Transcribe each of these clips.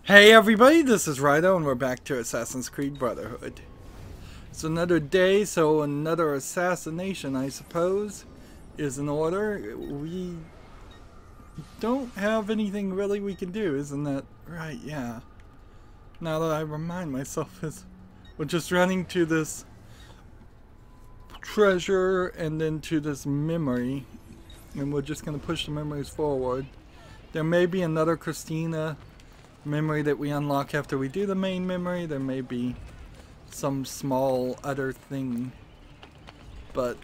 Hey everybody, this is Rydo and we're back to Assassin's Creed Brotherhood. It's another day, so another assassination, I suppose, is in order. We don't have anything really we can do, isn't that right? Yeah. Now that I remind myself, we're just running to this treasure and then to this memory, and we're just going to push the memories forward. There may be another Christina memory that we unlock after we do the main memory. There may be some small other thing, but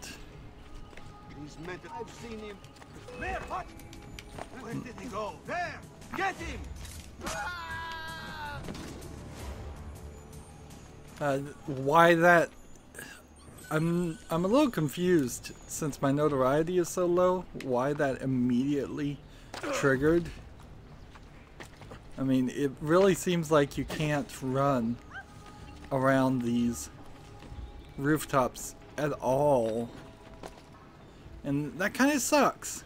he's meant to. I've seen him. There, what? Where did he go? There! Get him! Why that? I'm a little confused since my notoriety is so low. Why that immediately triggered? I mean, it really seems like you can't run around these rooftops at all. And that kind of sucks.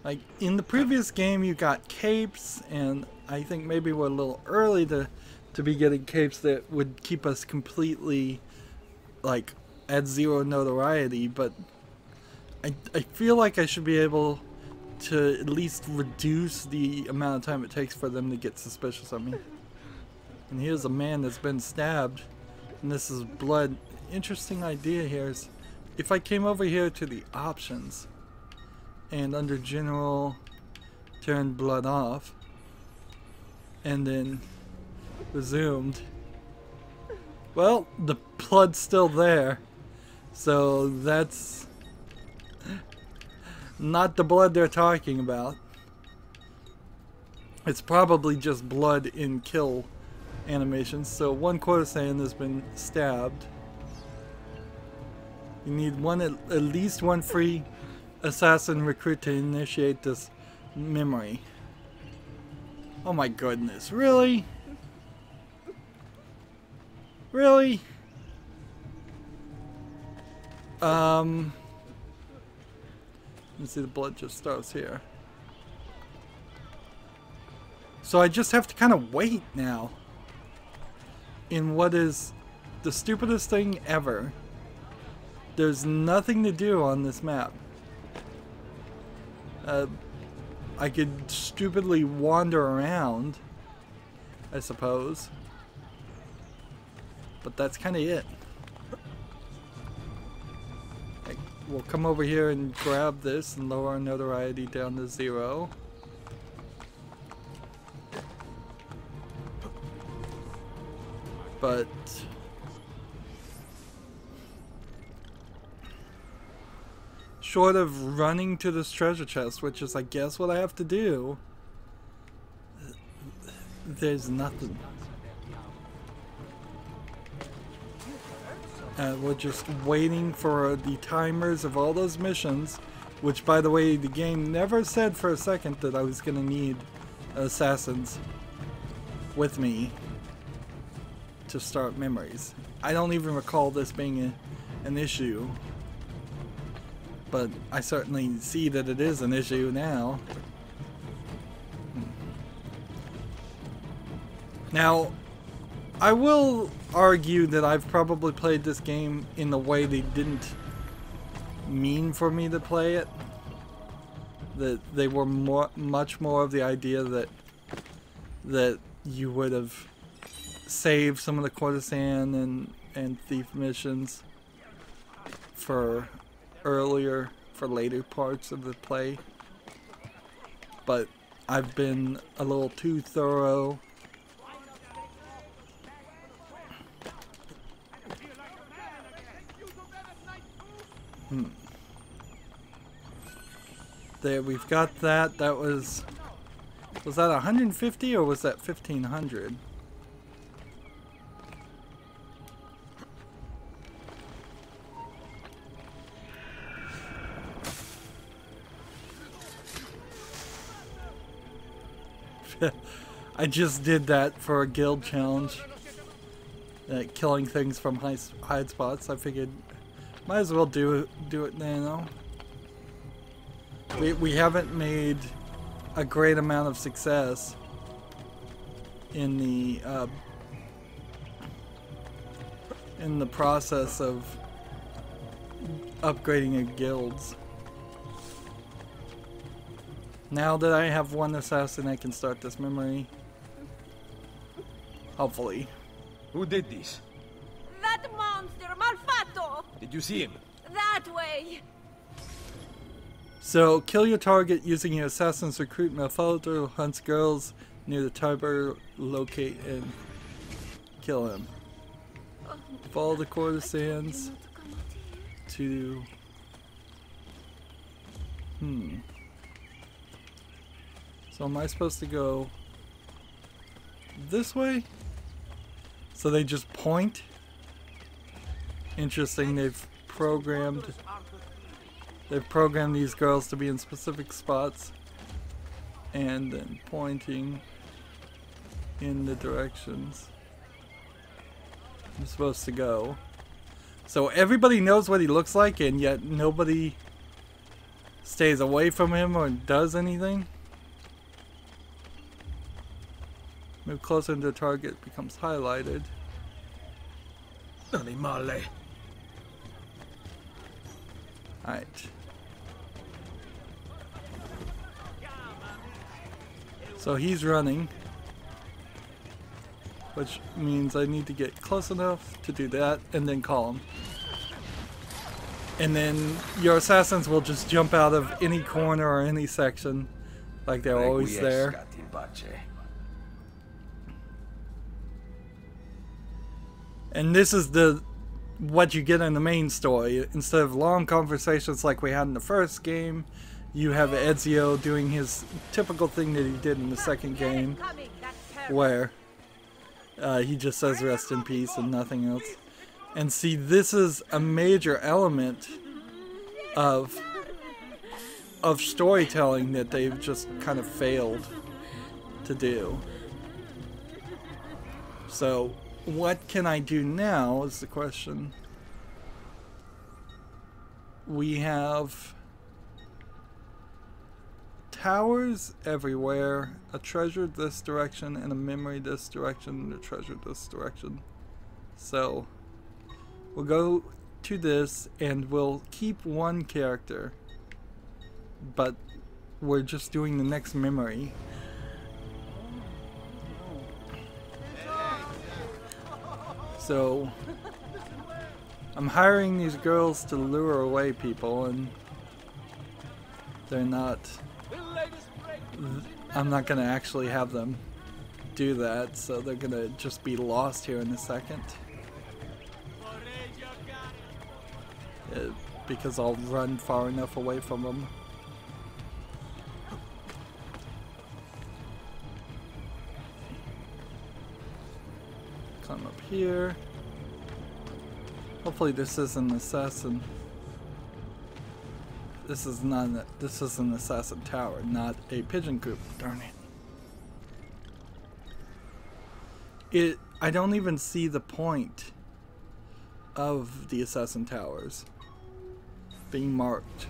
Like, in the previous game you got capes, and I think maybe we're a little early to be getting capes that would keep us completely, like, at zero notoriety, but I feel like I should be able to at least reduce the amount of time it takes for them to get suspicious of me. And here's a man that's been stabbed, and this is blood. Interesting idea here is if I came over here to the options and under general turn blood off and then resumed, well, the blood's still there, so that's not the blood they're talking about. It's probably just blood in kill animations. So one courtesan has been stabbed. You need at least one free assassin recruit to initiate this memory. Oh my goodness, really? Really? You see the blood just starts here. So I just have to kind of wait now. In what is the stupidest thing ever. There's nothing to do on this map. I could stupidly wander around, I suppose. But that's kind of it. We'll come over here and grab this and lower our notoriety down to 0. But short of running to this treasure chest, which is I guess what I have to do, there's nothing. We're just waiting for the timers of all those missions, which, by the way, the game never said for a second that I was going to need assassins with me to start memories. I don't even recall this being an issue, but I certainly see that it is an issue now. Now, I will argue that I've probably played this game in the way they didn't mean for me to play it. That they were much more of the idea that you would have saved some of the courtesan and thief missions for later parts of the play. But I've been a little too thorough. There, we've got that. That was that 150 or was that 1500? I just did that for a guild challenge. Killing things from hide spots. I figured might as well do it now. We haven't made a great amount of success in the process of upgrading your guilds. Now that I have one assassin, I can start this memory. Hopefully. Who did this? That monster, Malfatto! Did you see him? That way! So, kill your target using your assassin's recruit Malfatto, hunts girls near the tower, locate and kill him. Follow the courtesans to... So am I supposed to go this way? So they just point? Interesting, they've programmed these girls to be in specific spots and then pointing in the directions I'm supposed to go. So everybody knows what he looks like, and yet nobody stays away from him or does anything. Move closer to the target becomes highlighted. Animale. Alright. So he's running, which means I need to get close enough to do that and then call him. And then your assassins will just jump out of any corner or any section like they're always there. And this is what you get in the main story. Instead of long conversations like we had in the first game, you have Ezio doing his typical thing that he did in the second game, where he just says rest in peace and nothing else. And see, this is a major element of storytelling that they've just kind of failed to do. So, what can I do now is the question. We have towers everywhere, a treasure this direction, and a memory this direction, and a treasure this direction. So, we'll go to this, and we'll keep one character, but we're just doing the next memory. So, I'm hiring these girls to lure away people, and they're not... I'm not going to actually have them do that, so they're going to just be lost here in a second. Because I'll run far enough away from them. Climb up here. Hopefully this is an assassin. This is an assassin tower, not a pigeon coop. Darn it. I don't even see the point of the assassin towers being marked.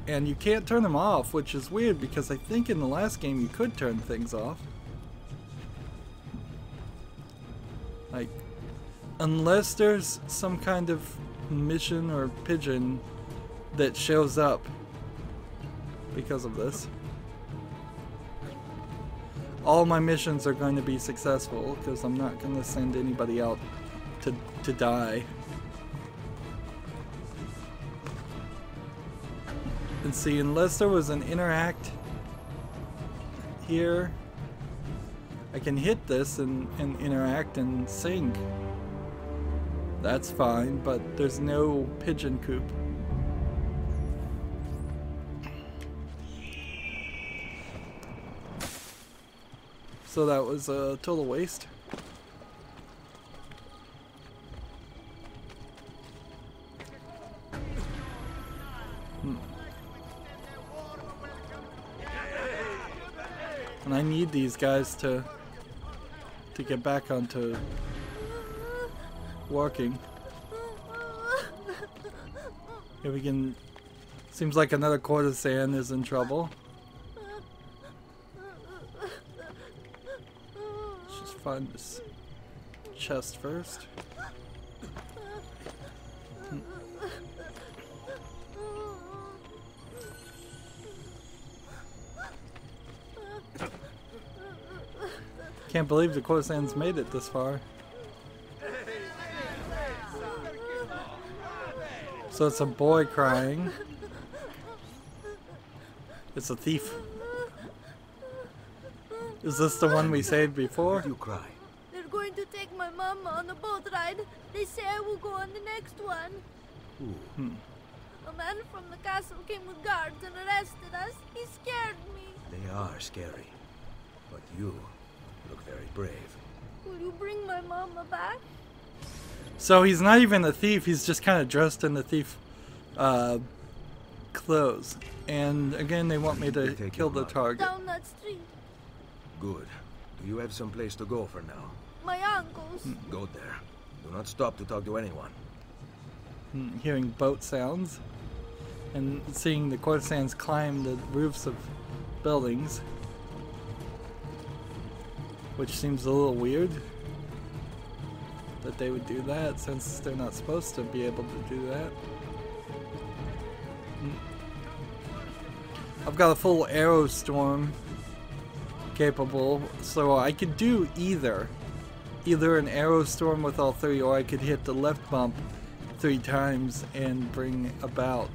And you can't turn them off, which is weird because I think in the last game you could turn things off. Like, unless there's some kind of mission or pigeon that shows up because of this. All my missions are going to be successful because I'm not going to send anybody out to die. And see, unless there was an interact here, I can hit this and interact and sing. That's fine, but there's no pigeon coop. So that was a total waste. And I need these guys to get back onto working. Here we can... Seems like another courtesan is in trouble. She's find this chest first. Can't believe the Corsairs made it this far. So it's a boy crying. It's a thief. Is this the one we saved before? You cry. They're going to take my mama on a boat ride. They say I will go on the next one. A man from the castle came with guards and arrested us. He scared me. They are scary. But you look very brave. Will you bring my mama back? So he's not even a thief, he's just kind of dressed in the thief clothes. And again, they want me to kill the target. Down that street. Good. Do you have some place to go for now? My uncle's. Go there. Do not stop to talk to anyone. Hearing boat sounds and seeing the Corsairs climb the roofs of buildings, which seems a little weird that they would do that since they're not supposed to be able to do that. I've got a full arrow storm capable, so I could do either an arrow storm with all three, or I could hit the left bump 3 times and bring about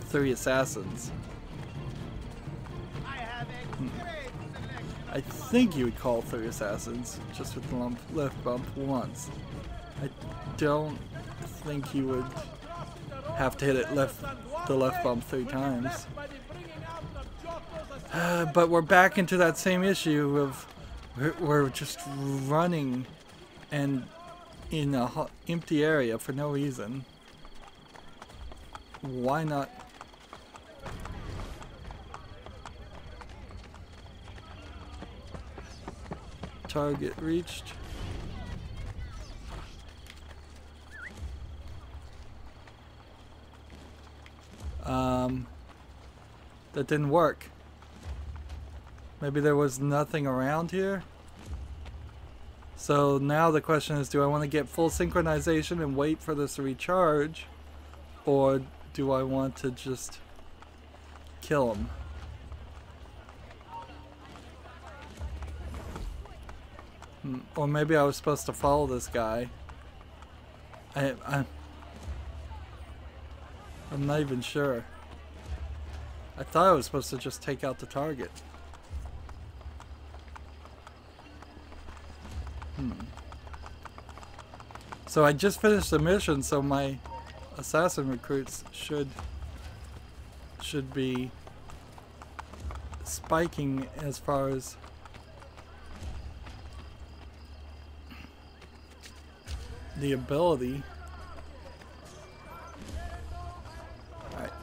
3 assassins. I think you would call 3 assassins just with the left bump once. I don't think you would have to hit it the left bump 3 times. But we're back into that same issue of we're just running and in a empty area for no reason. Why not? Target reached. That didn't work. Maybe there was nothing around here. So now the question is, do I want to get full synchronization and wait for this to recharge, or do I want to just kill him? Or maybe I was supposed to follow this guy. I'm not even sure. I thought I was supposed to just take out the target. So I just finished the mission, so my assassin recruits should be spiking as far as the ability. Alright.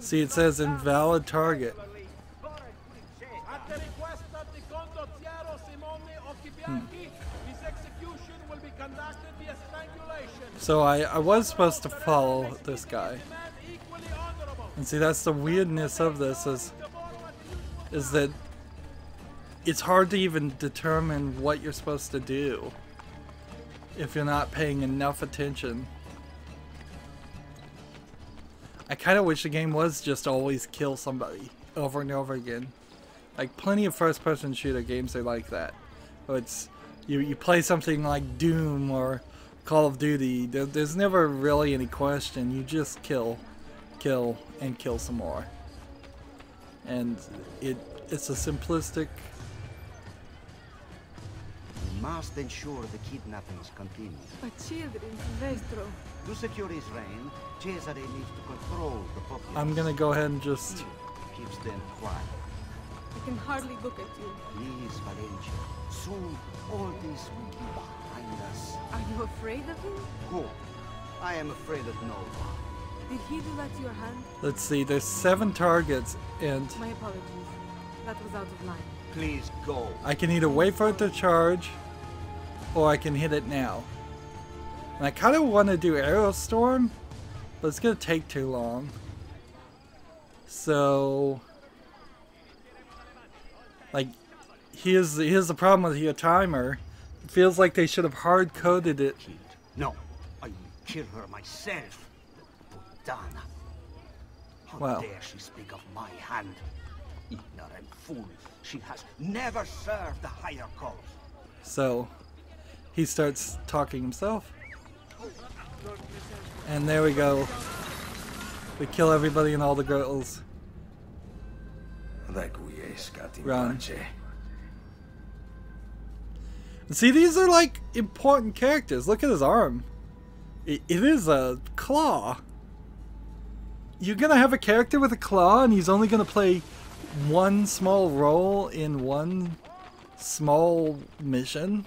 See, it says invalid target. So I was supposed to follow this guy. And see, that's the weirdness of this is that it's hard to even determine what you're supposed to do if you're not paying enough attention. I kind of wish the game was just always kill somebody over and over again. Like, plenty of first-person shooter games are like that. It's you play something like Doom or Call of Duty. There's never really any question. You just kill, and kill some more. And it's a simplistic. We must ensure the kidnappings continue. But children, Silvestro. To secure his reign, Cesare needs to control the populace. I'm gonna go ahead and just Keeps them quiet. I can hardly look at you. Please, Valencia. Soon all this will be behind us. Are you afraid of him? Who? I am afraid of no one. Did he do that to your hand? let's see. There's 7 targets, and My apologies. That was out of line. Please go. I can either wait for it to charge, or I can hit it now. And I kind of want to do Arrow Storm, but it's gonna take too long. So, like, here's the problem with your timer. It feels like they should have hard-coded it. No, I will kill her myself. Putana. How Wow. dare she speak of my hand? Ignorant fool. She has never served the higher cause. So, he starts talking himself. And there we go. We kill everybody and all the girls. Run. See, these are like important characters. Look at his arm. It is a claw. You're gonna have a character with a claw and he's only gonna play one small role in one small mission?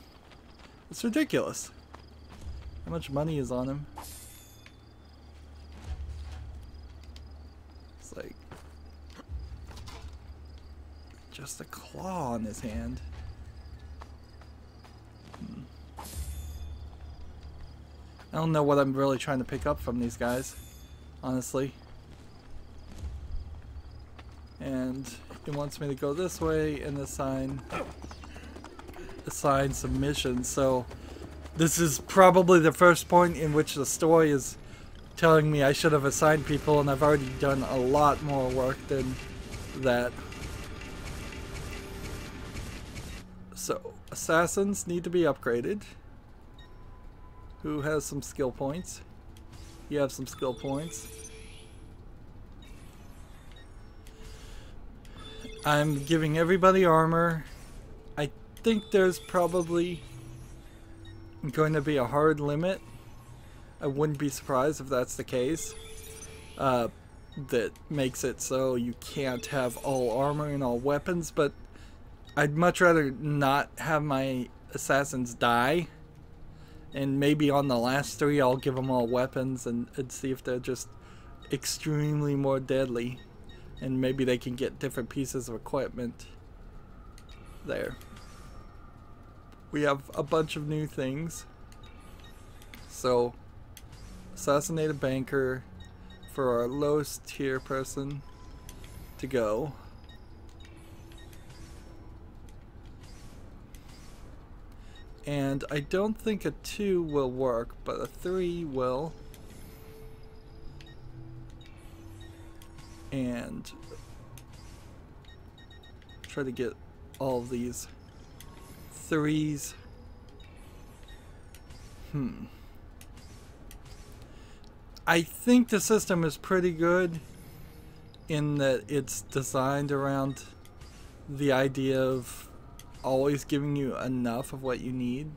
It's ridiculous. How much money is on him? It's like just a claw on his hand. I don't know what I'm really trying to pick up from these guys, honestly. And it wants me to go this way and assign some missions. So this is probably the first point in which the story is telling me I should have assigned people, and I've already done a lot more work than that. So assassins need to be upgraded. Who has some skill points? You have some skill points. I'm giving everybody armor. I think there's probably going to be a hard limit. I wouldn't be surprised if that's the case. That makes it so you can't have all armor and all weapons, but I'd much rather not have my assassins die. And maybe on the last 3 I'll give them all weapons and see if they're just extremely more deadly. And maybe they can get different pieces of equipment. There. We have a bunch of new things. So, assassinate a banker for our lowest tier person to go. And I don't think a 2 will work, but a 3 will. And try to get all of these 3s. I think the system is pretty good in that it's designed around the idea of always giving you enough of what you need.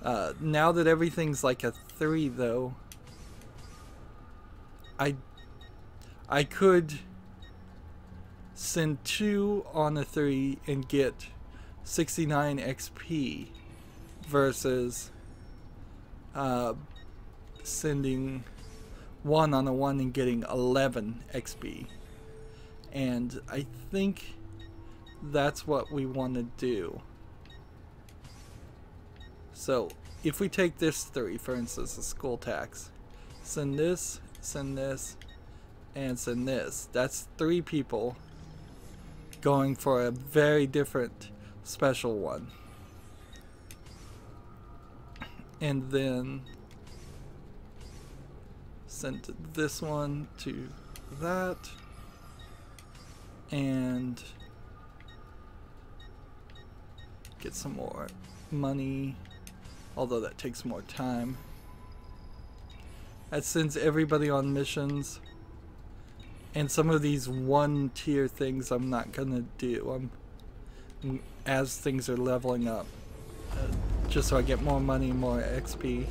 Now that everything's like a 3 though, I could send 2 on a 3 and get 69 XP versus sending 1 on a 1 and getting 11 XP. And I think that's what we want to do. So if we take this 3, for instance, the school tax, send this, and send this. That's 3 people going for a very different special one. And then send this one to that. And get some more money, although that takes more time. That sends everybody on missions, and some of these 1 tier things I'm not gonna do. As things are leveling up, just so I get more money, more XP.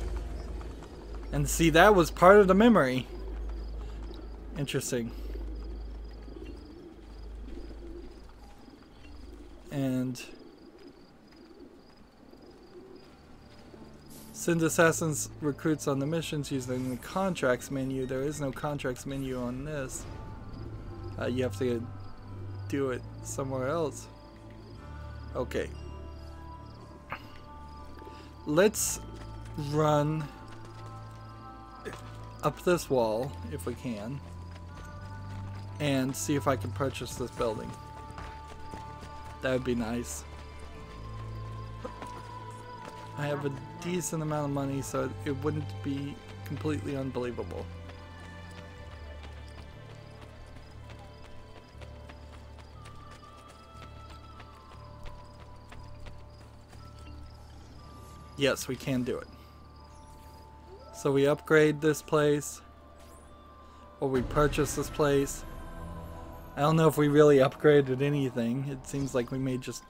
And see, that was part of the memory. Interesting. And send assassins recruits on the missions using the contracts menu. There is no contracts menu on this. You have to do it somewhere else. Okay. Let's run up this wall if we can and see if I can purchase this building. That would be nice. I have a decent amount of money, so it wouldn't be completely unbelievable. Yes, we can do it. So we upgrade this place, or we purchase this place. I don't know if we really upgraded anything. It seems like we may just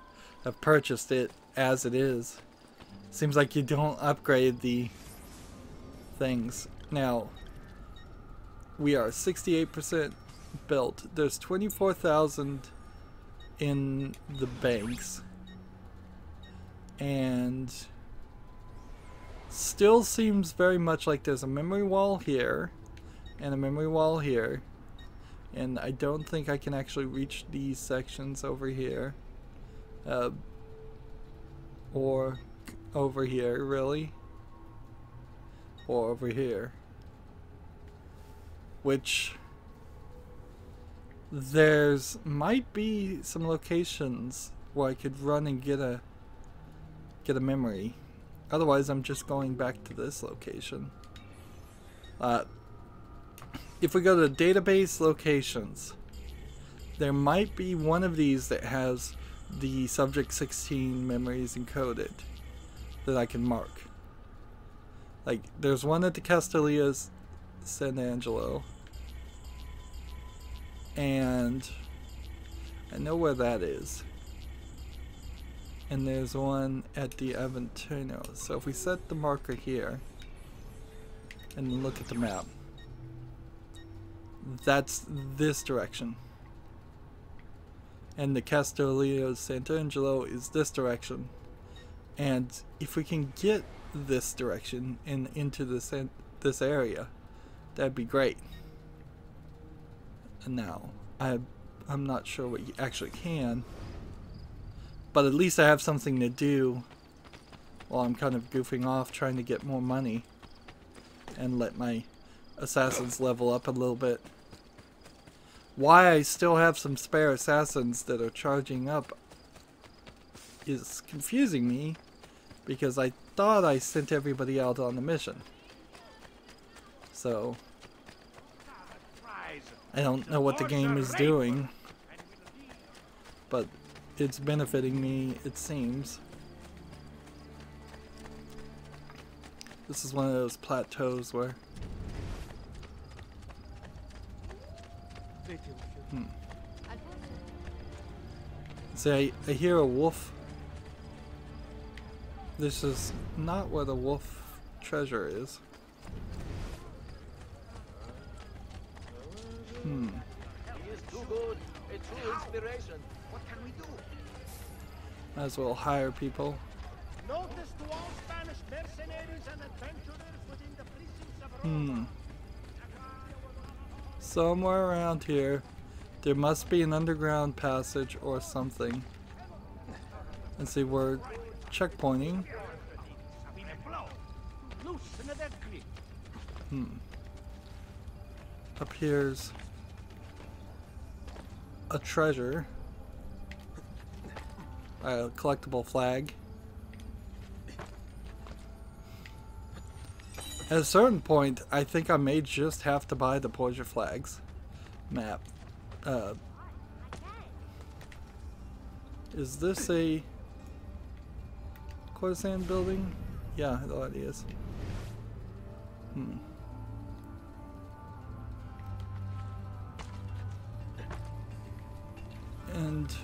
have purchased it as it is. Seems like you don't upgrade the things. Now, we are 68% built. There's 24,000 in the banks. And still seems very much like there's a memory wall here and a memory wall here. And I don't think I can actually reach these sections over here. Or over here, really. Or over here. Which there's might be some locations where I could run and get a memory. Otherwise, I'm just going back to this location. If we go to database locations, there might be one of these that has the subject 16 memories encoded that I can mark. Like, there's one at the Castellia's San Angelo, and I know where that is. And there's one at the Aventino. So if we set the marker here and look at the map, that's this direction. And the Castellio's Sant'Angelo is this direction. And if we can get this direction and into this area, that'd be great. And now, I'm not sure what you actually can, but at least I have something to do while I'm kind of goofing off trying to get more money and let my assassins level up a little bit. Why I still have some spare assassins that are charging up is confusing me, because I thought I sent everybody out on the mission. So I don't know what the game is doing, but it's benefiting me, it seems. This is one of those plateaus where see, I hear a wolf. This is not where the wolf treasure is. He is too good, a true inspiration. What can we do? Might as well hire people. Notice to all Spanish mercenaries and adventurers within the precincts of Rome. Somewhere around here, there must be an underground passage or something. And see, we're checkpointing. Up here's a treasure. A collectible flag. At a certain point, I think I may just have to buy the Portia flags map. Is this a Courtesan building? Yeah, I thought it is. And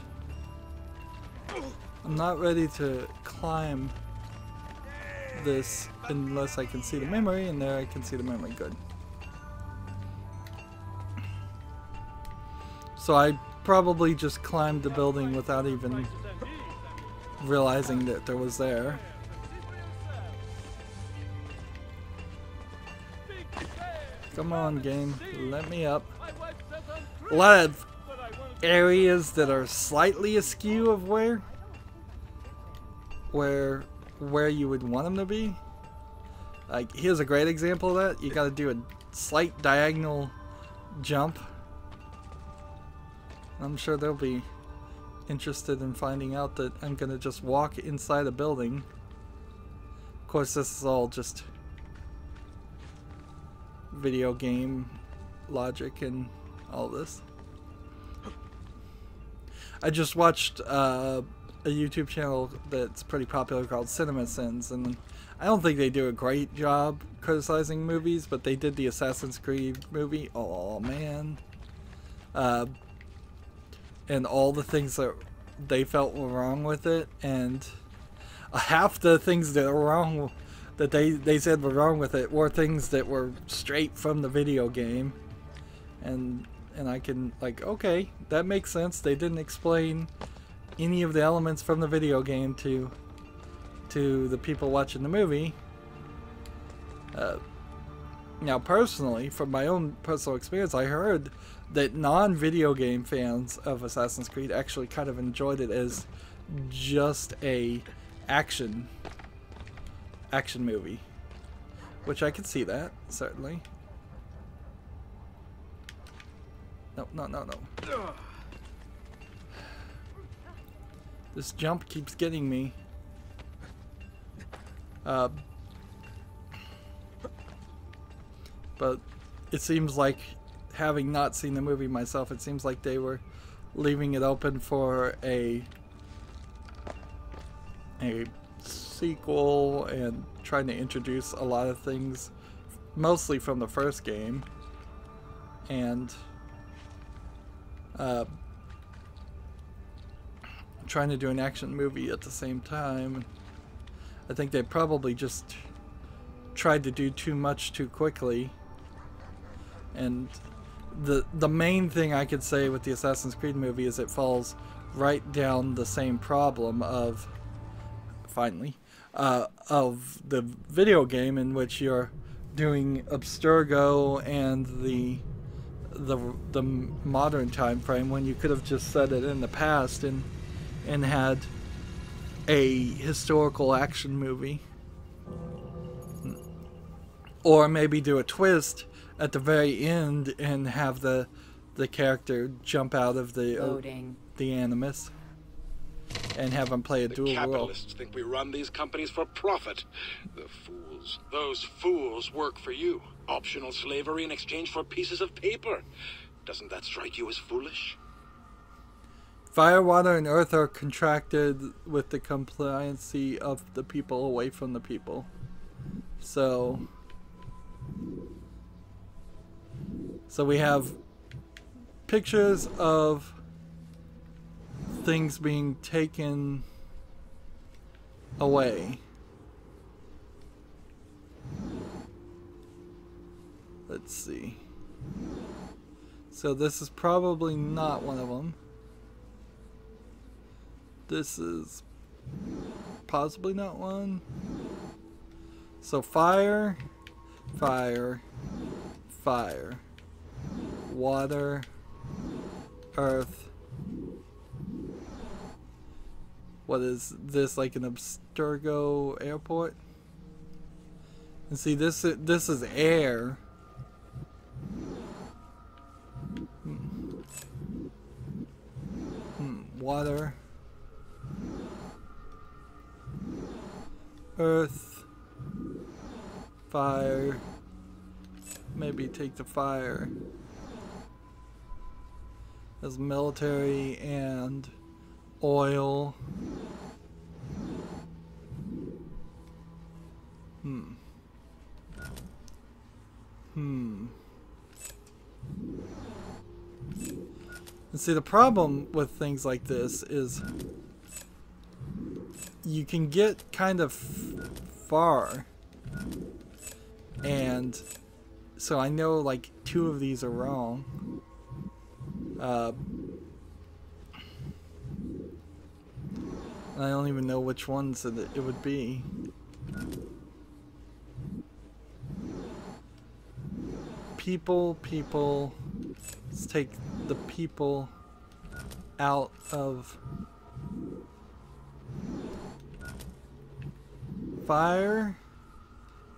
I'm not ready to climb this unless I can see the memory, and there I can see the memory. Good. So I probably just climbed the building without even realizing that there was there. Come on, game, let me up. A lot of areas that are slightly askew of where you would want them to be. Like, here's a great example of that. You gotta do slight diagonal jump. I'm sure they'll be interested in finding out that I'm gonna just walk inside a building. Of course, this is all just video game logic and all this. I just watched a YouTube channel that's pretty popular called Cinema Sins, and I don't think they do a great job criticizing movies, but they did the Assassin's Creed movie. Oh man. And all the things that they felt were wrong with it, and half the things that are wrong, that they said were wrong with it, were things that were straight from the video game. And I can, like, okay, that makes sense. They didn't explain any of the elements from the video game to the people watching the movie. Now, personally, from my own personal experience, I heard that non-video game fans of Assassin's Creed actually kind of enjoyed it as just a action movie, which I could see that, certainly. No. This jump keeps getting me. But it seems like, having not seen the movie myself, it seems like they were leaving it open for a sequel and trying to introduce a lot of things, mostly from the first game, and trying to do an action movie at the same time. I think they probably just tried to do too much too quickly. And the main thing I could say with the Assassin's Creed movie is it falls right down the same problem of, finally, of the video game, in which you're doing Abstergo and the modern time frame, when you could have just set it in the past and had a historical action movie, or maybe do a twist at the very end and have the character jump out of the Animus and have him play a dual role. Capitalists think we run these companies for profit. The fools. Those fools work for you. Optional slavery in exchange for pieces of paper. Doesn't that strike you as foolish? Fire, water, and earth are contracted with the compliancy of the people away from the people. So we have pictures of things being taken away. Let's see. So this is probably not one of them. This is possibly not one. So fire, fire, fire, water, earth. What is this, like an Abstergo airport? And see, this is air. Water, earth, fire. Maybe take the fire as military, and oil. And see, the problem with things like this is you can get kind of far, and so I know like 2 of these are wrong. And I don't even know which ones it would be. People. Let's take the people out of fire,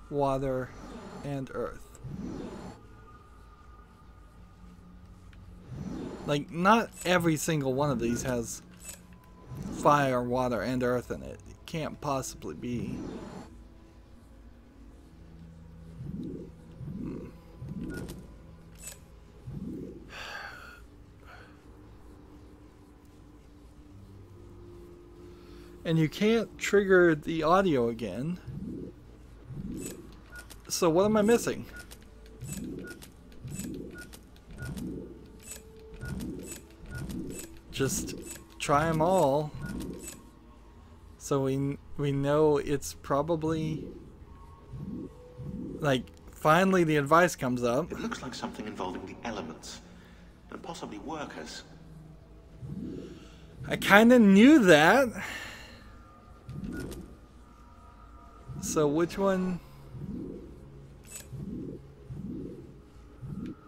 water, and earth. Like, not every single one of these has fire, water, and earth in it. It can't possibly be. And you can't trigger the audio again. So what am I missing? Just try them all. So we know it's probably like finally the advice comes up. It looks like something involving the elements and possibly workers. I kind of knew that. So which one?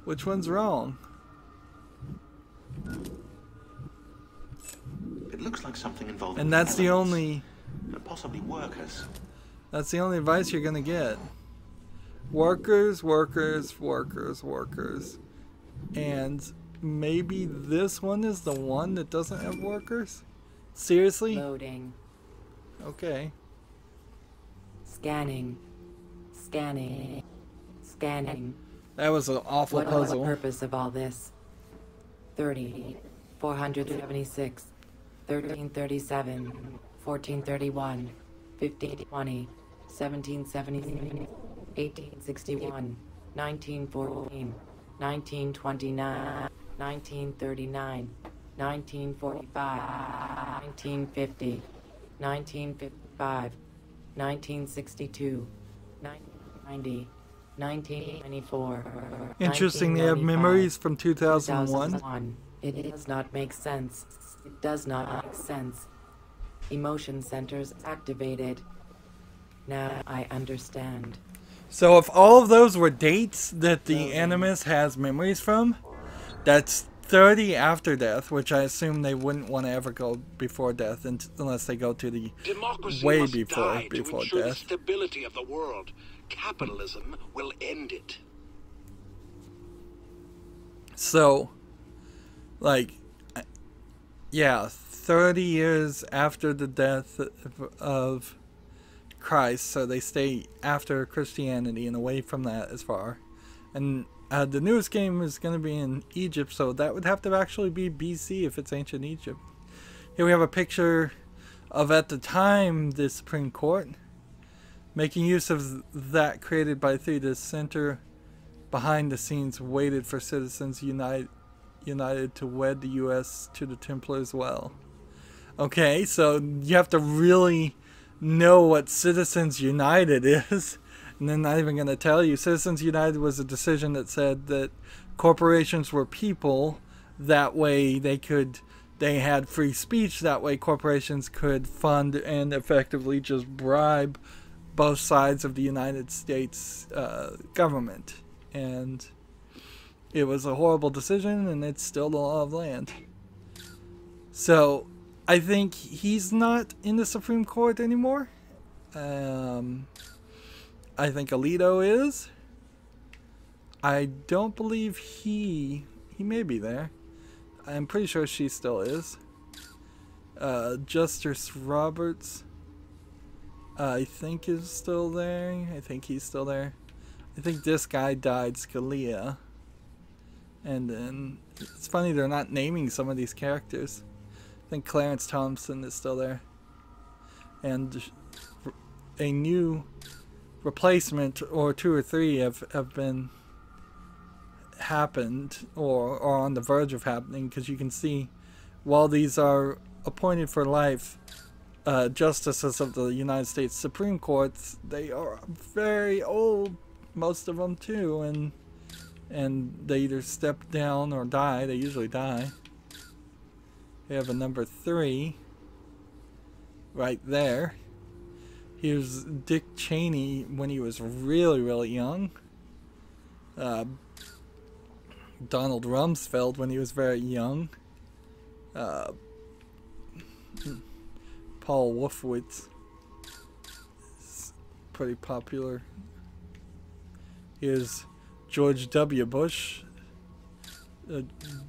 Which one's wrong? It looks like something involving And that's the elements only. and possibly workers. That's the only advice you're gonna get. Workers, workers, workers, workers. And maybe this one is the one that doesn't have workers? Seriously? Loading. Okay. Scanning. Scanning. Scanning. That was an awful What is puzzle. the purpose of all this? 30, 476, 1337, 1431, 1520, 1770, 1861, 1914, 1929, 1939, 1945, 1950, 1955, 1962, 1990, 1994. Interesting, they have memories from 2001. 2001. It does not make sense. It does not make sense. Emotion centers activated. Now I understand. So if all of those were dates that the Animus has memories from, that's 30 after death, which I assume they wouldn't want to ever go before death unless they go to the Democracy way must before die to ensure the death. stability of the world. Capitalism will end it. So, like, yeah, 30 years after the death of Christ, so they stay after Christianity and away from that as far. And the newest game is going to be in Egypt, so that would have to actually be BC if it's ancient Egypt. Here we have a picture of, at the time, the Supreme Court, making use of that created by the center behind the scenes waited for citizens united to wed the U.S. to the Templar as well. Okay, so you have to really know what Citizens United is. And they're not even going to tell you. Citizens United was a decision that said that corporations were people. That way they had free speech. That way corporations could fund and effectively just bribe both sides of the United States government. And it was a horrible decision, and it's still the law of the land. So I think he's not in the Supreme Court anymore. I think Alito is. I don't believe he may be there. I'm pretty sure she still is. Justice Roberts, I think is still there. I think he's still there. I think this guy died, Scalia. And then, it's funny they're not naming some of these characters. I think Clarence Thompson is still there. And a new replacement, or two or three, have been happened, or on the verge of happening, because you can see, while these are appointed for life justices of the United States Supreme Court, they are very old, most of them too, and they either step down or die. They usually die. We have a number 3 right there. Here's Dick Cheney when he was really, really young. Donald Rumsfeld when he was very young. Paul Wolfowitz is pretty popular. Here's George W. Bush. a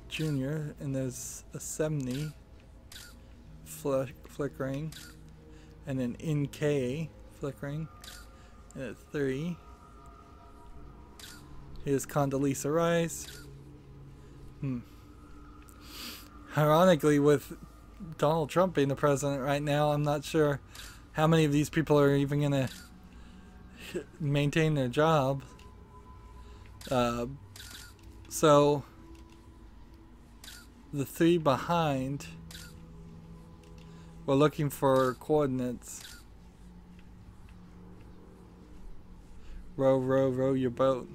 junior, and there's a 70 flickering, and an NK flickering, and a 3. Here's Condoleezza Rice. Ironically, with Donald Trump being the president right now, I'm not sure how many of these people are even going to maintain their job. So the 3 behind, we're looking for coordinates. Row, row, row your boat.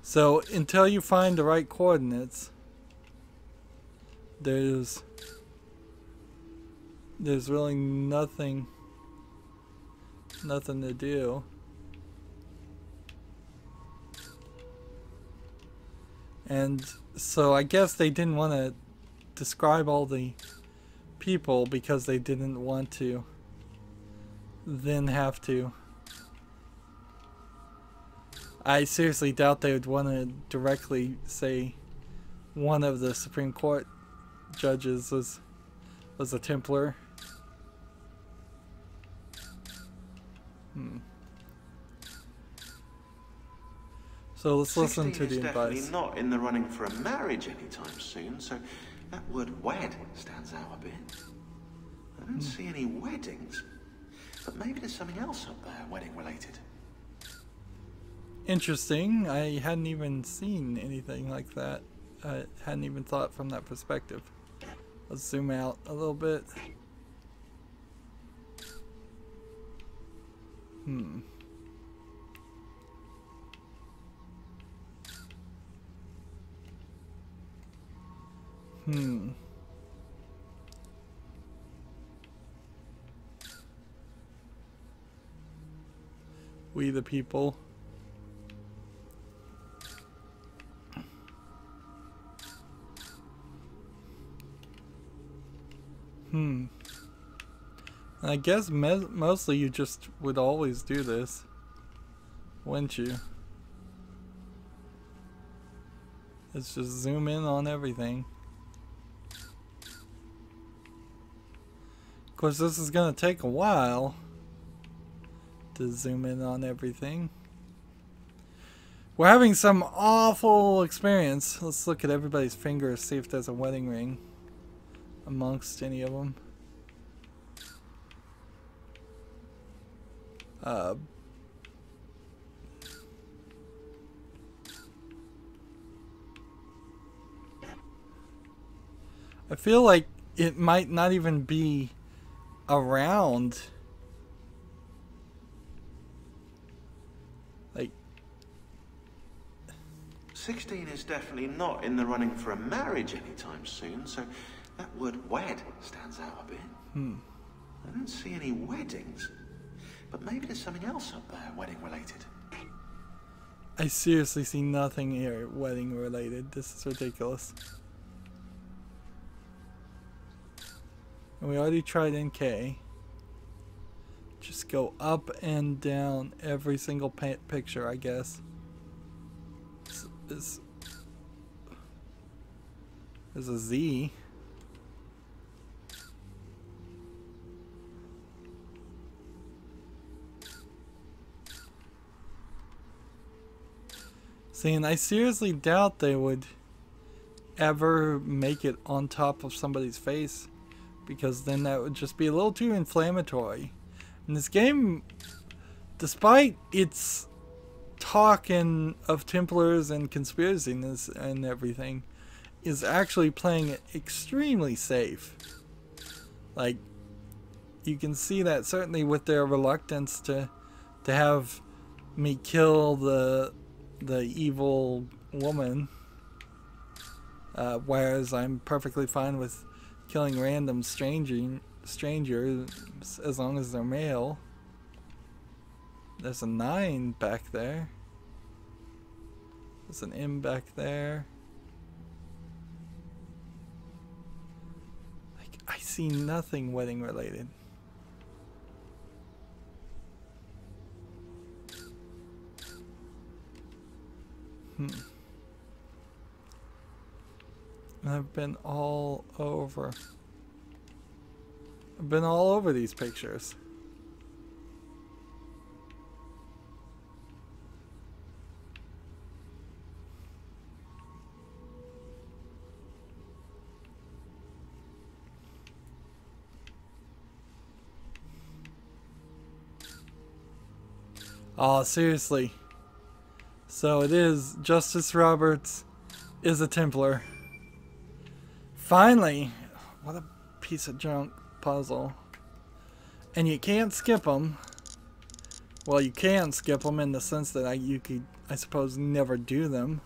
So until you find the right coordinates, there's really nothing to do. And so I guess they didn't want to describe all the people because they didn't want to then have to. I seriously doubt they would want to directly say one of the Supreme Court judges was a Templar. So let's listen to the advice. Definitely not in the running for a marriage anytime soon, so that word wed stands out a bit. I don't see any weddings, but maybe there's something else up there wedding related. Interesting. I hadn't even seen anything like that. I hadn't even thought from that perspective. Let's zoom out a little bit. We the people. I guess mostly you just would always do this, wouldn't you? Let's just zoom in on everything. Of course, this is going to take a while to zoom in on everything. We're having some awful experience. Let's look at everybody's fingers, see if there's a wedding ring amongst any of them. I feel like it might not even be around. Like 16 is definitely not in the running for a marriage anytime soon, so that word wed stands out a bit. I don't see any weddings, but maybe there's something else up there wedding related. I seriously see nothing here wedding related. This is ridiculous. And we already tried NK. Just go up and down every single picture, I guess. There's a Z. See, and I seriously doubt they would ever make it on top of somebody's face, because then that would just be a little too inflammatory. And this game, despite its talking of Templars and conspiracies and everything, is actually playing it extremely safe. Like, you can see that certainly with their reluctance to have me kill the evil woman, whereas I'm perfectly fine with killing random strangers as long as they're male. There's a 9 back there. There's an M back there. Like, I see nothing wedding related. I've been all over. I've been all over these pictures. Oh, seriously. So it is Justice Roberts is a Templar. Finally! What a piece of junk puzzle. And you can't skip them. Well, you can skip them in the sense that you could, I suppose, never do them.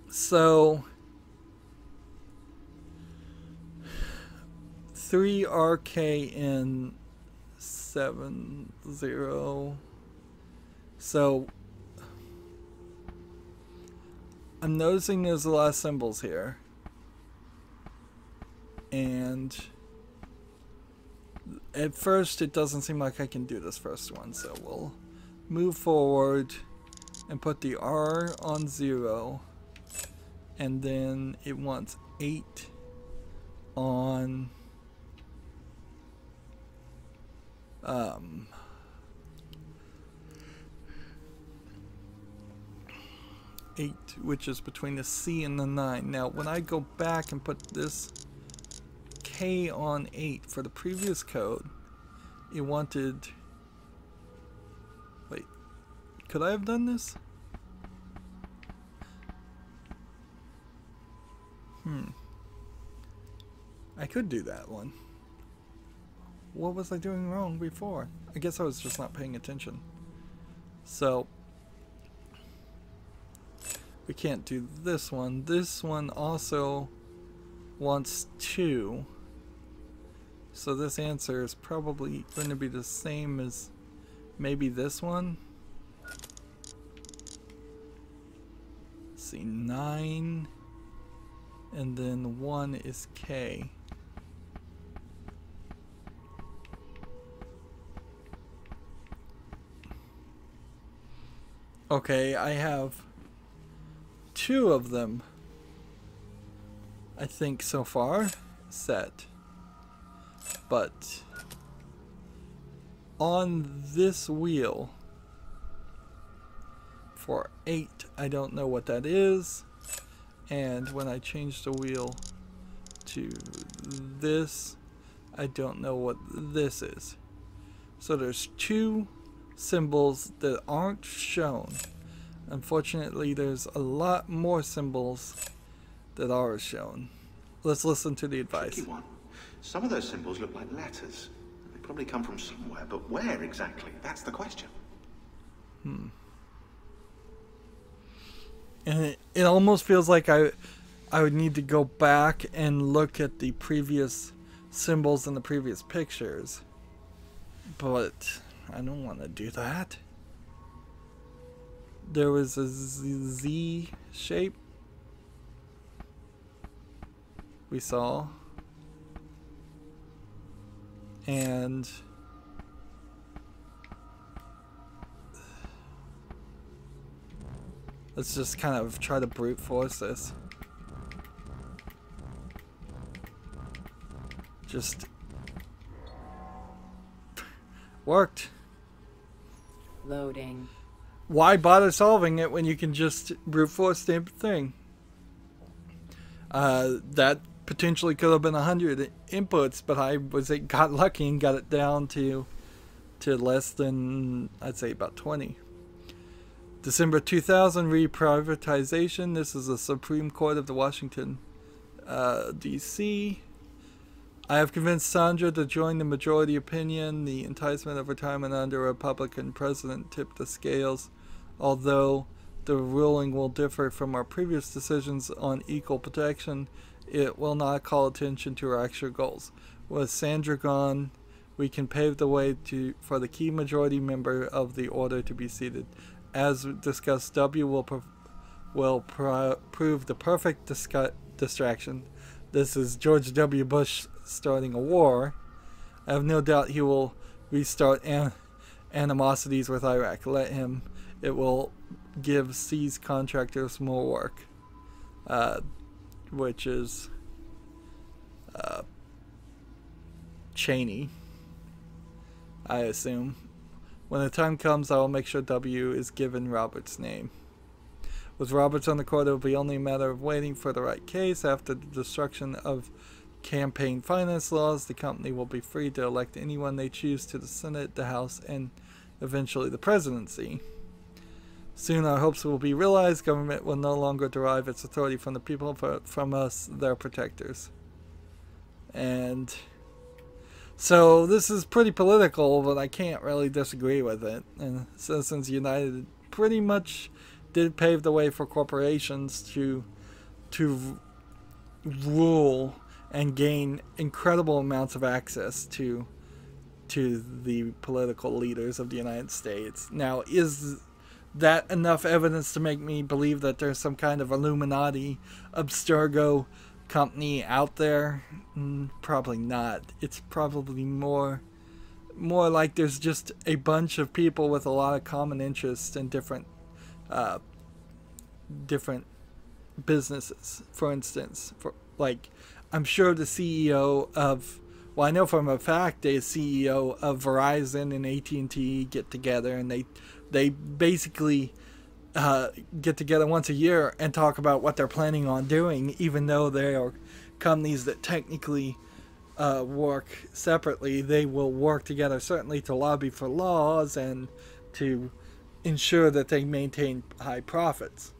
So 3RKN 70. So I'm noticing there's a lot of symbols here, and at first it doesn't seem like I can do this first one, so we'll move forward and put the R on 0, and then it wants 8 on 8, which is between the C and the 9. Now, when I go back and put this K on 8 for the previous code, it wanted... Wait, could I have done this? I could do that one. What was I doing wrong before? I guess I was just not paying attention. So we can't do this one. This one also wants 2. So this answer is probably going to be the same as maybe this one. Let's see, 9, and then 1 is K. Okay, I have 2 of them, I think, so far set. But on this wheel for 8, I don't know what that is. And when I change the wheel to this, I don't know what this is. So there's 2 symbols that aren't shown. Unfortunately, there's a lot more symbols that are shown. Let's listen to the advice. Tricky one. Some of those symbols look like letters. They probably come from somewhere, but where exactly? That's the question. And it almost feels like I would need to go back and look at the previous symbols in the previous pictures. But I don't want to do that. There was a Z shape we saw, and let's just kind of try to brute force this. Just worked. Loading. Why bother solving it when you can just brute force the thing? That potentially could have been 100 inputs, but I got lucky and got it down to less than, I'd say, about 20. December 2000, reprivatization. This is the Supreme Court of the Washington, D.C. I have convinced Sandra to join the majority opinion. The enticement of retirement under a Republican president tipped the scales. Although the ruling will differ from our previous decisions on equal protection, it will not call attention to our actual goals. With Sandra gone, we can pave the way for the key majority member of the order to be seated. As discussed, W will prove the perfect distraction. This is George W. Bush starting a war. I have no doubt he will restart animosities with Iraq. Let him. it will give C's contractors more work, which is Cheney, I assume. When the time comes, I will make sure W is given Robert's name. With Roberts on the court, it will be only a matter of waiting for the right case. After the destruction of campaign finance laws, the company will be free to elect anyone they choose to the Senate, the House, and eventually the presidency. Soon our hopes will be realized. Government will no longer derive its authority from the people, but from us, their protectors. And so this is pretty political, but I can't really disagree with it. And Citizens United pretty much did pave the way for corporations to rule and gain incredible amounts of access to the political leaders of the United States. Now, is that enough evidence to make me believe that there's some kind of Illuminati Abstergo company out there? Probably not. It's probably more like there's just a bunch of people with a lot of common interests in different businesses. For instance, I'm sure the CEO of, well, I know from a fact the CEO of Verizon and AT&T get together, and they basically get together once a year and talk about what they're planning on doing, even though they are companies that technically work separately. They will work together certainly to lobby for laws and to ensure that they maintain high profits.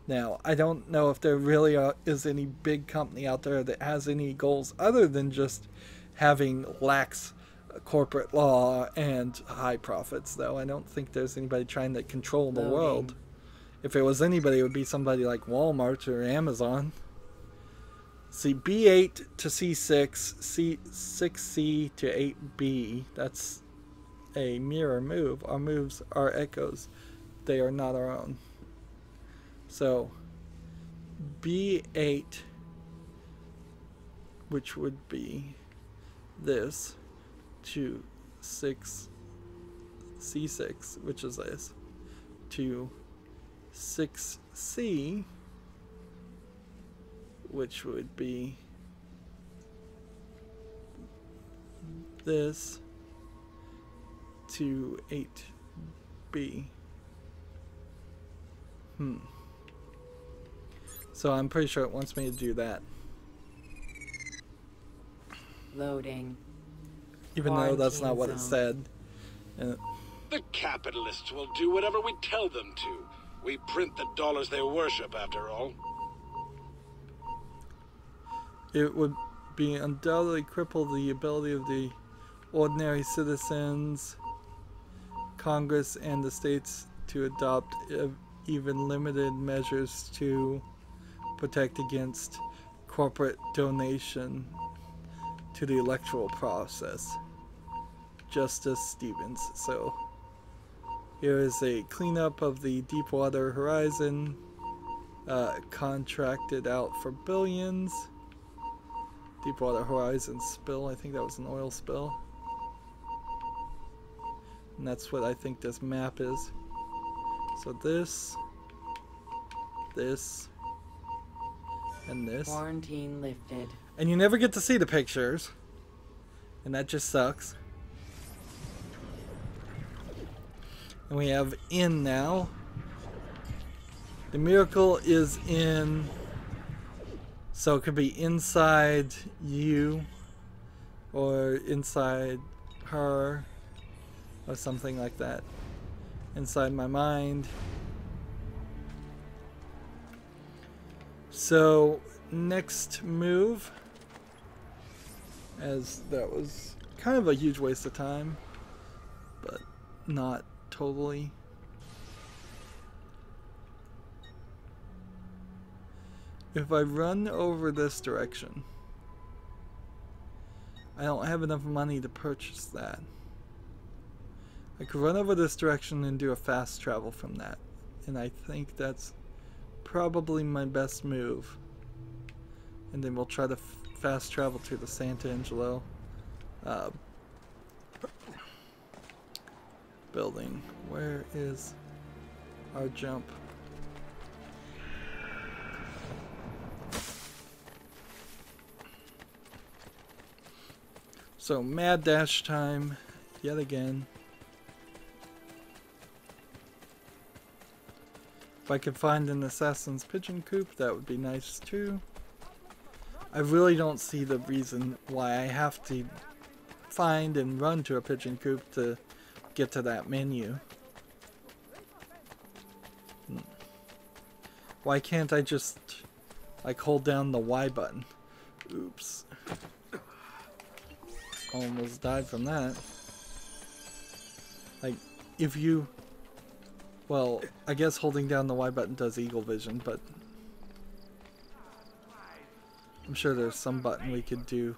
Now, I don't know if there really is any big company out there that has any goals other than just having lax corporate law and high profits, though. I don't think there's anybody trying to control the world. If it was anybody, it would be somebody like Walmart or Amazon. See, B8 to C6, C6C to 8B. That's a mirror move. Our moves are echoes. They are not our own. So, B8, which would be this, to 6, C6, which is this, to 6C, which would be this, to 8B. So I'm pretty sure it wants me to do that. Loading. Even though that's not what it said. The capitalists will do whatever we tell them to. We print the dollars they worship, after all. It would be undoubtedly cripple the ability of the ordinary citizens, Congress, and the states to adopt even limited measures to protect against corporate donation to the electoral process. Justice Stevens. So here is a cleanup of the Deepwater Horizon, contracted out for billions. Deepwater Horizon spill, I think that was an oil spill. And that's what I think this map is. So this, and this. Quarantine lifted. And you never get to see the pictures. And that just sucks. And we have in now. The miracle is in. So it could be inside you. Or inside her. Or something like that. Inside my mind. So next move, as that was kind of a huge waste of time, but not totally. If I run over this direction, I don't have enough money to purchase that. I could run over this direction and do a fast travel from that, and I think that's probably my best move. And then we'll try to fast travel to the Santa Angelo building. Where is our jump. So mad dash time yet again. If I could find an assassin's pigeon coop, that would be nice too. I really don't see the reason why I have to find and run to a pigeon coop to get to that menu. Why can't I just like hold down the Y button? Oops. Almost died from that. Like, if you... Well, I guess holding down the Y button does eagle vision, but... I'm sure there's some button we could do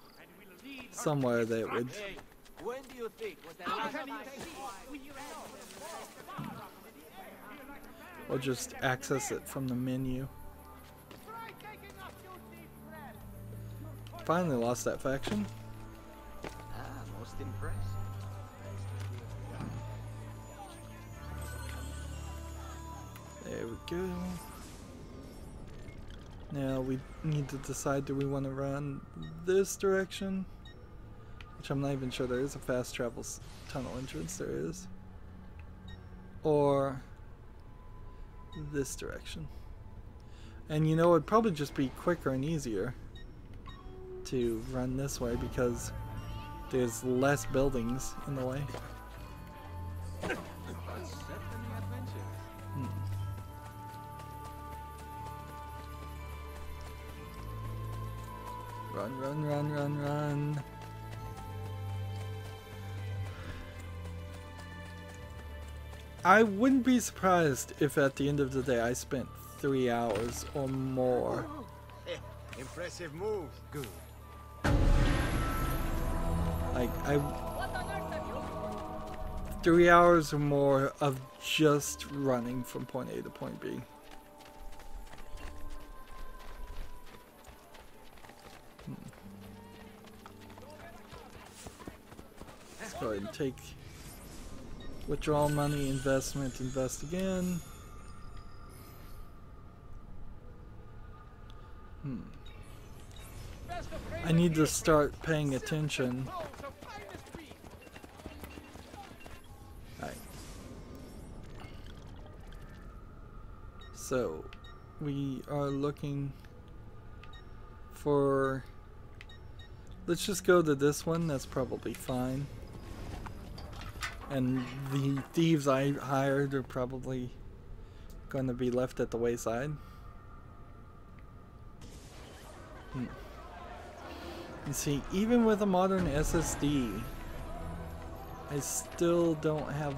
somewhere that would... When do you think was the last time? Or just access it from the menu. Finally lost that faction. Most impressed. There we go. Now we need to decide, do we want to run this direction? Which I'm not even sure there is a fast travel tunnel entrance. There is. Or this direction. And you know, it'd probably just be quicker and easier to run this way because there's less buildings in the way. Run, run, run, run, run. I wouldn't be surprised if at the end of the day I spent 3 hours or more. Impressive move. Good. Like, 3 hours or more of just running from point A to point B. Let's go ahead and take withdrawal money, investment, invest again. I need to start paying attention. Alright. So, we are looking for... Let's just go to this one, that's probably fine. And the thieves I hired are probably going to be left at the wayside. You see, even with a modern SSD, I still don't have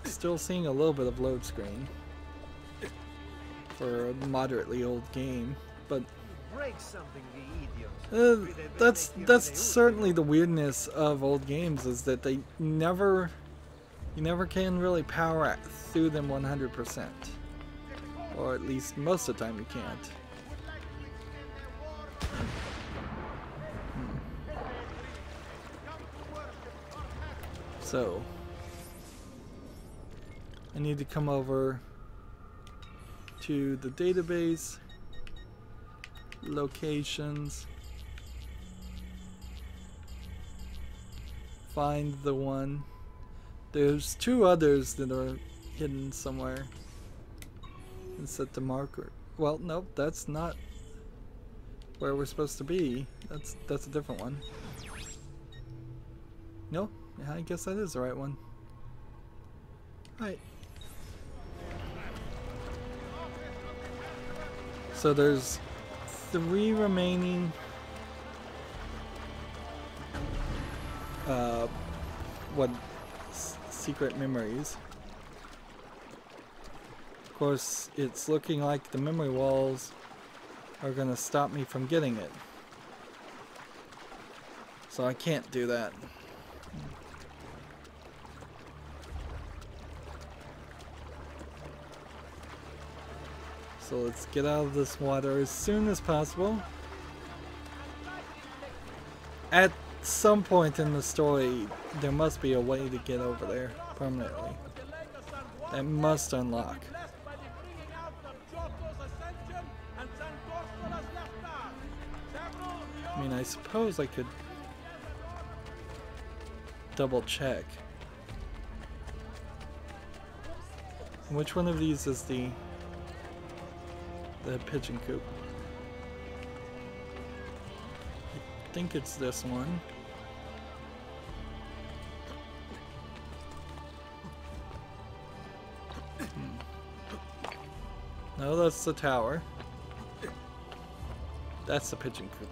still seeing a little bit of load screen for a moderately old game, but that's certainly the weirdness of old games, is that you never can really power through them 100%, or at least most of the time you can't. So I need to come over to the database, locations, find the one. There's 2 others that are hidden somewhere, and set the marker. Well, nope, that's not where we're supposed to be. That's a different one. No, yeah, I guess that is the right one. Right. So there's 3 remaining secret memories. Of course, it's looking like the memory walls are gonna stop me from getting it, so I can't do that. So let's get out of this water as soon as possible. At some point in the story, there must be a way to get over there permanently. That must unlock. Blessed by the bringing out of Giotto's ascension and San Tortola's left. Several I mean, I suppose I could double check. Which one of these is the pigeon coop? I think it's this one. No, that's the tower. That's the pigeon coop.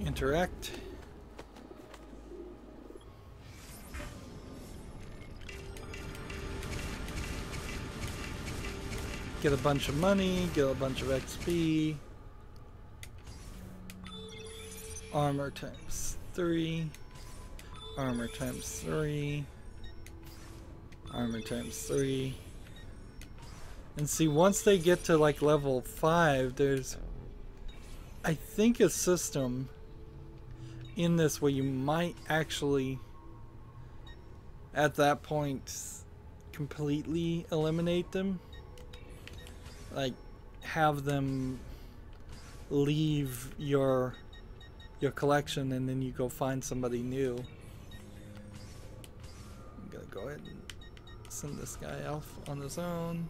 Interact. Get a bunch of money, get a bunch of XP. Armor times 3. Armor times 3. Armor times 3. And see, once they get to like level 5, there's, I think, a system in this where you might actually at that point completely eliminate them, like have them leave your collection and then you go find somebody new. I'm gonna go ahead and send this guy off on his own.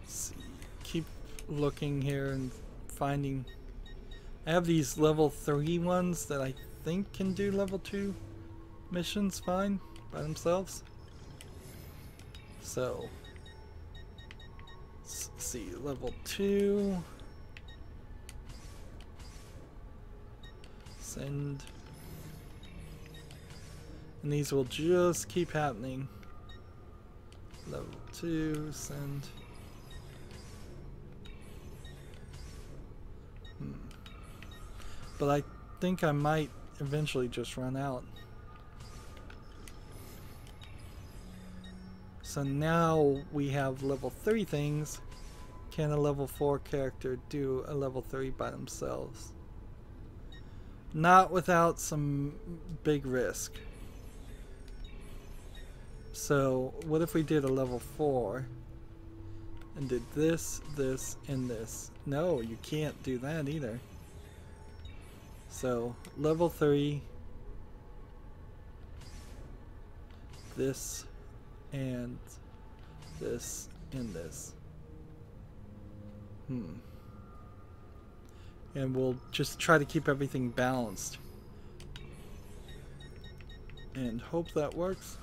See, keep looking here and finding. I have these level 3 ones that I think can do level 2 missions fine by themselves. So let's see, level 2. Send. And these will just keep happening. Level 2, send. But I think I might eventually just run out. So now we have level 3 things. Can a level 4 character do a level 3 by themselves? Not without some big risk. So what if we did a level 4 and did this, this, and this? No, you can't do that either. So level 3, this, and this, and this. And we'll just try to keep everything balanced and hope that works.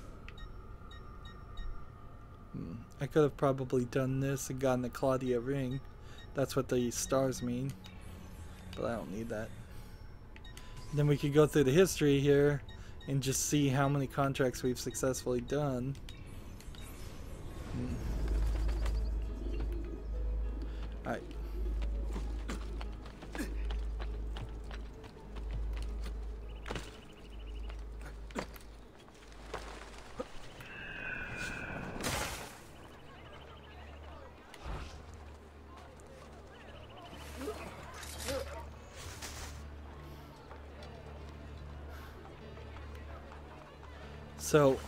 I could have probably done this and gotten the Claudia ring. That's what the stars mean, but I don't need that. Then we could go through the history here and just see how many contracts we've successfully done. Alright. So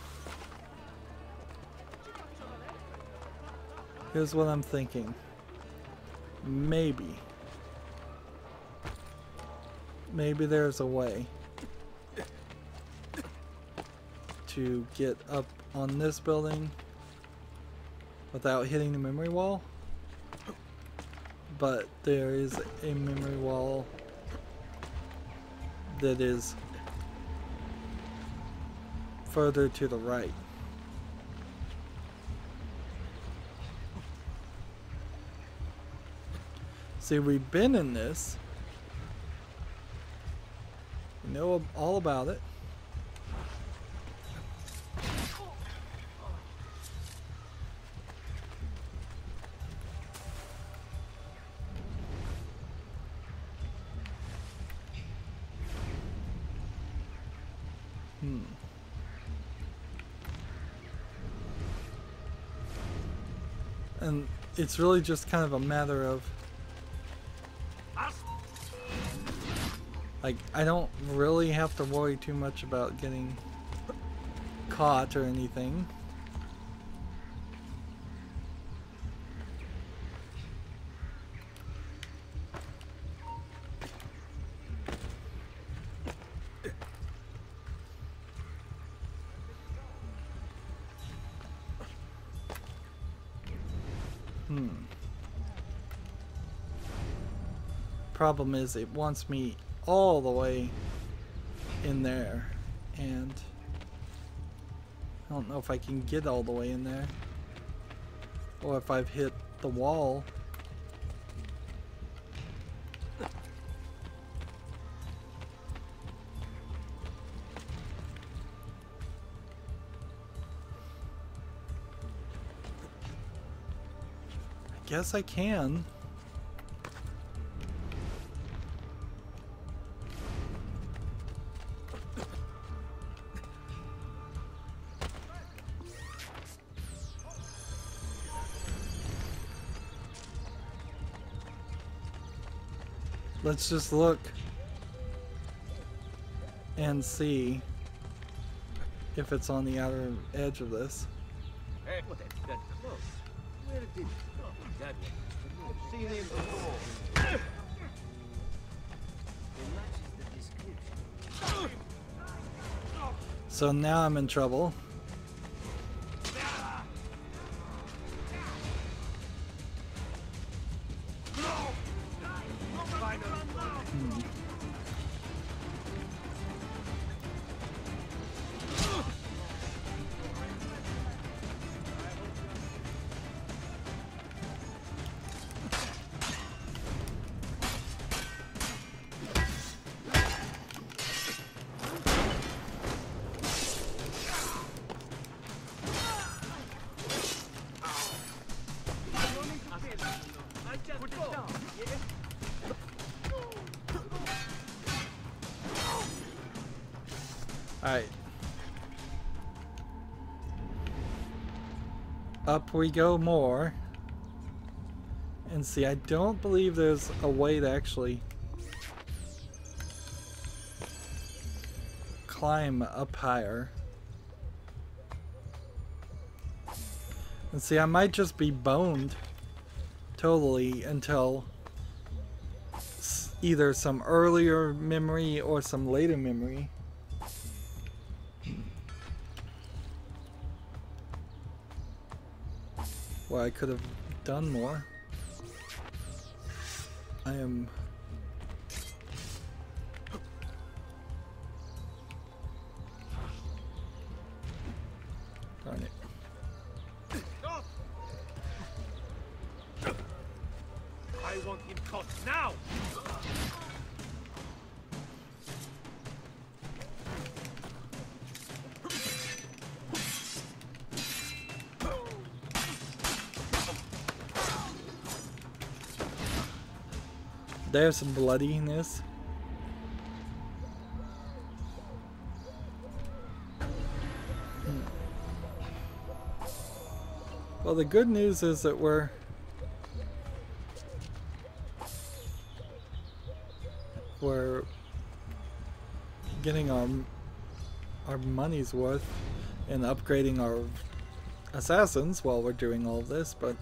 here's what I'm thinking. Maybe there's a way to get up on this building without hitting the memory wall. But there is a memory wall that is further to the right. See, we've been in this. We know all about it. And it's really just kind of a matter of, like, I don't really have to worry too much about getting caught or anything. Problem is, it wants me all the way in there, and I don't know if I can get all the way in there, or if I've hit the wall. I guess I can. Let's just look and see if it's on the outer edge of this. Hey, well, that's close. Where did that one? I've seen him before. It matches the description. So now I'm in trouble. Alright. Up we go more. And see, I don't believe there's a way to actually climb up higher. And see, I might just be boned totally until either some earlier memory or some later memory. Well, I could have done more. I am... Darn it. I want him caught now! There's some bloodiness. Well, the good news is that we're getting our money's worth and upgrading our assassins while we're doing all of this, but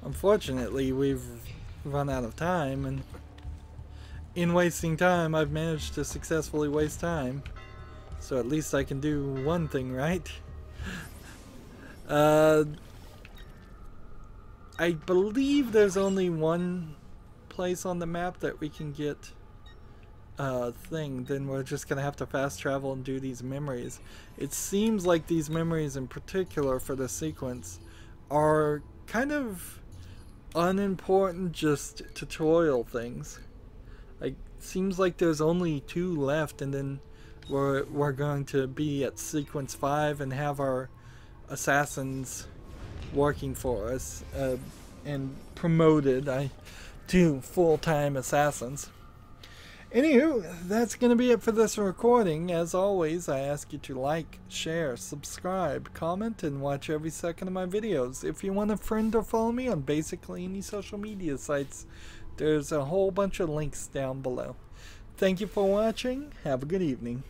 unfortunately we've run out of time, and in wasting time I've managed to successfully waste time, so at least I can do one thing right. I believe there's only one place on the map that we can get thing. Then we're just gonna have to fast travel and do these memories. It seems like these memories in particular for the sequence are kind of unimportant, just tutorial things. Like, seems like there's only 2 left, and then we're going to be at sequence 5 and have our assassins working for us and promoted to full-time assassins. Anywho, that's going to be it for this recording. As always, I ask you to like, share, subscribe, comment, and watch every second of my videos. If you want to friend or follow me on basically any social media sites, there's a whole bunch of links down below. Thank you for watching. Have a good evening.